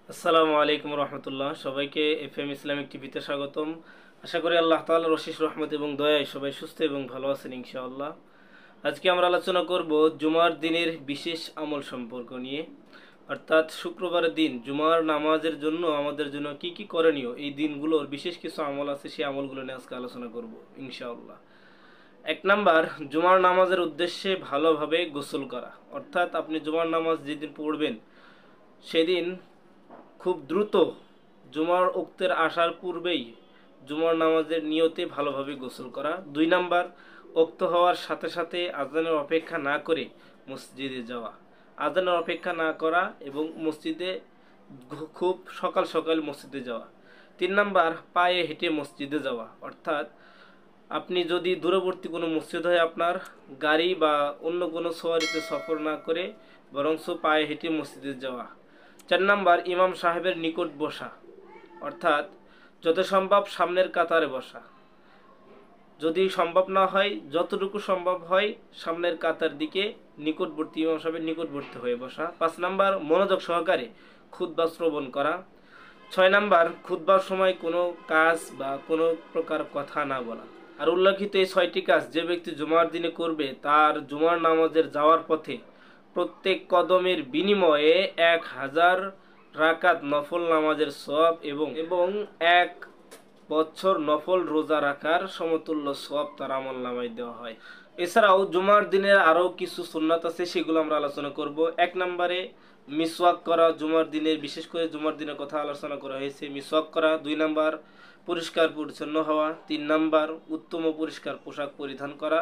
আসসালামু আলাইকুম রহমতুল্লাহ। সবাইকে এফএম ইসলামিক টিভিতে স্বাগতম। আশা করি আল্লাহ তাআলার অশেষ রহমত এবং দয়ায় সবাই সুস্থ এবং ভালো আছেন ইনশাআল্লাহ। আজকে আমরা আলোচনা করব জুমার দিনের বিশেষ আমল সম্পর্ক নিয়ে, অর্থাৎ শুক্রবারের দিন জুমার নামাজের জন্য আমাদের জন্য কি কি করণীয়, এই দিনগুলোর বিশেষ কিছু আমল আছে, সেই আমলগুলো নিয়ে আজকে আলোচনা করব ইনশাআল্লাহ। 1 নাম্বার, জুমার নামাজের উদ্দেশ্যে ভালোভাবে গোসল করা। অর্থাৎ আপনি জুমার নামাজ যেদিন পড়বেন সেদিন খুব দ্রুত জুমার ওক্তের আসার পূর্বেই জুমার নামাজের নিয়তে ভালোভাবে গোসল করা। 2 নাম্বার, ওক্ত হওয়ার সাথে সাথে আজানের অপেক্ষা না করে মসজিদে যাওয়া, আজানের অপেক্ষা না করা এবং মসজিদে খুব সকাল সকাল মসজিদে যাওয়া। 3 নাম্বার, পায়ে হেঁটে মসজিদে যাওয়া। অর্থাৎ আপনি যদি দূরবর্তী কোনো মসজিদ হয় আপনার, গাড়ি বা অন্য কোনো সওয়ারিতে সফর না করে বরঞ্চ পায়ে হেঁটে মসজিদে যাওয়া। 4 নাম্বার, ইমাম সাহেবের নিকট বসা, অর্থাৎ যত সম্ভব সামনের কাতারে বসা। যদি সম্ভব না হয়, যতটুকু সম্ভব হয় সামনের কাতার দিকে নিকটবর্তী ইমাম সাহেবের নিকটবর্তী হয়ে বসা। 5 নাম্বার, মনোযোগ সহকারে খুতবা শ্রবণ করা। 6 নাম্বার, খুতবার সময় কোনো কাজ বা কোনো প্রকার কথা না বলা। আর উল্লেখিত এই 6টি কাজ যে ব্যক্তি জুমার দিনে করবে তার জুমার নামাজের যাওয়ার পথে প্রত্যেক কদমের বিনিময়ে 1000 রাকাত নফল নামাজের সওয়াব এবং 1 বছর নফল রোজা রাখার সমতুল্য সওয়াব তার আমলনামায় দেওয়া হয়। এছাড়াও জুমার দিনের আরও কিছু সুন্নাত আছে, সেগুলো আমরা আলোচনা করব। 1 নম্বরে মিসওয়াক করা। জুমার দিনের, বিশেষ করে জুমার দিনের কথা আলোচনা করা হয়েছে, মিসওয়াক করা। 2 নাম্বার, পরিষ্কার পরিচ্ছন্ন হওয়া। 3 নাম্বার, উত্তম ও পরিষ্কার পোশাক পরিধান করা।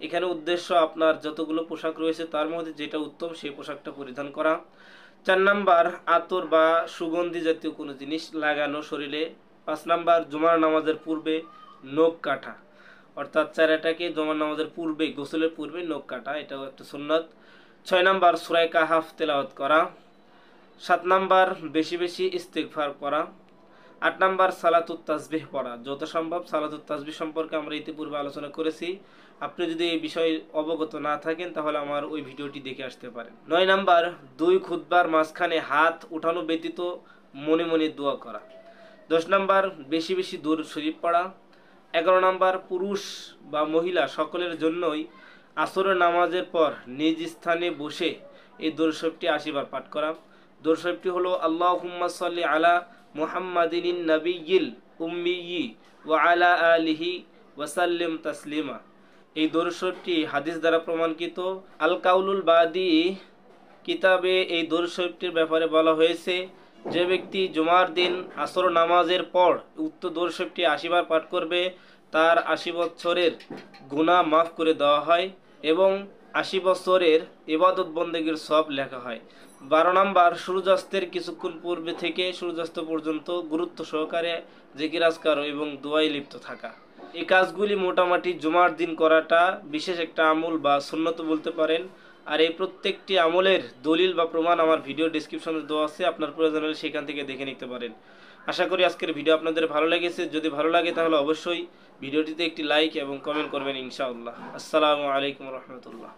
এখানে উদ্দেশ্য আপনার যতগুলো পোশাক রয়েছে তার মধ্যে যেটা উত্তম সেই পোশাকটা পরিধান করা। 4 নাম্বার, আতর বা সুগন্ধি জাতীয় কোনো জিনিস লাগানো শরীরে। 5 নাম্বার, জুমার নামাজের পূর্বে নখ কাটা, অর্থাৎ চেহারাটাকে জুমার নামাজের পূর্বে, গোসলের পূর্বে নখ কাটা, এটাও একটা সুন্নাত। 6 নাম্বার, সূরা কাহাফ তেলাওয়াত করা। 7 নাম্বার, বেশি বেশি ইস্তিগফার করা। 8 নাম্বার, সালাতুত তাসবিহ পড়া। যত সম্ভব সালাতুত তাসবিহ সম্পর্কে আমরা ইতিপূর্বে আলোচনা করেছি। আপনি যদি এই বিষয়ে অবগত না থাকেন তাহলে আমার ওই ভিডিওটি দেখে আসতে পারেন। 9 নাম্বার, 2 খুতবার মাঝখানে হাত উঠানো ব্যতীত মনে মনে দোয়া করা। 10 নাম্বার, বেশি বেশি দুরূদ শরীফ পড়া। 11 নাম্বার, পুরুষ বা মহিলা সকলের জন্যই আসরের নামাজের পর নিজ স্থানে বসে এই দুরূদ শরীফটি 80 বার পাঠ করা। দুরূদ শরীফটি হলো আল্লাহুম্মা সাল্লি আলা মুহাম্মাদিন নাবিয়্যিল উম্মিয়্যি ওয়া আলা আলিহি ওয়া সাল্লিম তাসলিমা। এই দুরূদ শরীফটি হাদিস দ্বারা প্রমাণিত। আল কাউলুল বাদি কিতাবে এই দুরূদ শরীফটির ব্যাপারে বলা হয়েছে, যে ব্যক্তি জুমার দিন আসর নামাজের পর উক্ত দুরূদ শরীফটি 80 বার পাঠ করবে তার 80 বছরের গুনাহ মাফ করে দেওয়া হয় এবং 80 বছরের ইবাদত বন্দেগীর সওয়াব লেখা হয়। 12 নাম্বার, সূর্যাস্তের কিছুক্ষণ পূর্বে থেকে সূর্যাস্ত পর্যন্ত গুরুত্ব সহকারে জিকির আজকার এবং দোয়ায় লিপ্ত থাকা। এই কাজগুলি মোটামুটি জুমার দিন করাটা বিশেষ একটা আমল বা সুন্নত বলতে পারেন। আর এই প্রত্যেকটি আমলের দলিল বা প্রমাণ আমার ভিডিও ডেসক্রিপশনে দেওয়া আছে, আপনার প্রয়োজন হলে সেখান থেকে দেখে নিতে পারেন। আশা করি আজকের ভিডিও আপনাদের ভালো লেগেছে। যদি ভালো লাগে তাহলে অবশ্যই ভিডিওটিতে একটি লাইক এবং কমেন্ট করবেন ইনশাআল্লাহ। আসসালামু আলাইকুম রহমতুল্লাহ।